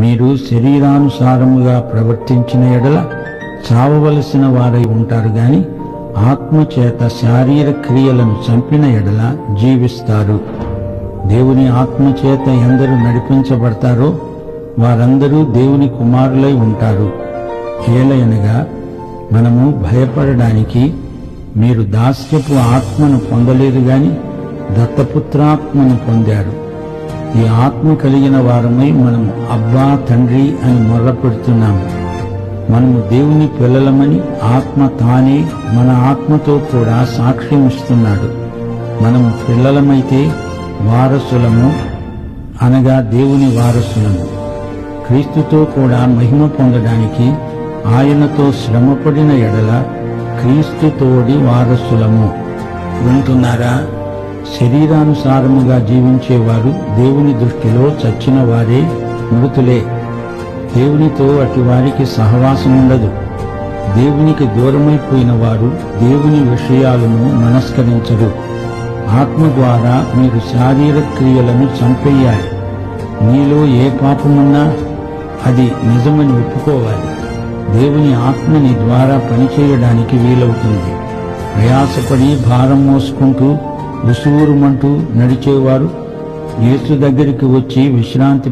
మీరు శరీరానుసారముగా ప్రవర్తించిన ఎడల చావవలసిన వారై ఉంటారు గాని ఆత్మచేత శారీర క్రియలను చంపిన ఎడల జీవిస్తారు. దేవుని ఆత్మచేత ఎందరు నడిపించబడతారో వారందరూ దేవుని కుమారులై ఉంటారు. ఏలయనగా మనము భయపడడానికి మీరు దాస్యపు ఆత్మను పొందలేదు గాని దత్తపుత్రాత్మను పొందారు. ఈ ఆత్మ కలిగిన వారమై మనము అబ్బా తండ్రి అని మొర్రపెడుతున్నాము. మనము దేవుని పిల్లలమని ఆత్మ తానే మన ఆత్మతో కూడా సాక్ష్యం ఇస్తున్నాడు. మనము పిల్లలమైతే వారసులము, అనగా దేవుని వారసులము. క్రీస్తుతో కూడా మహిమ పొందడానికి ఆయనతో శ్రమపడిన ఎడల క్రీస్తుతోడి వారసులము. వింటున్నారా? శరీరానుసారముగా జీవించేవారు దేవుని దృష్టిలో చచ్చిన వారే, మృతులే. దేవునితో అటు వారికి సహవాసం ఉండదు. దేవునికి దూరమైపోయిన వారు దేవుని విషయాలను మనస్కరించరు. ఆత్మ ద్వారా మీరు శారీర క్రియలను చంపేయాలి. నీలో ఏ పాపమున్నా అది నిజమని ఒప్పుకోవాలి. దేవుని ఆత్మ నీ ద్వారా పనిచేయడానికి వీలవుతుంది. ప్రయాసపడి భారం మోసుకుంటూ ఉసూరుమంటూ నడిచేవారు యేసు దగ్గరికి వచ్చి విశ్రాంతి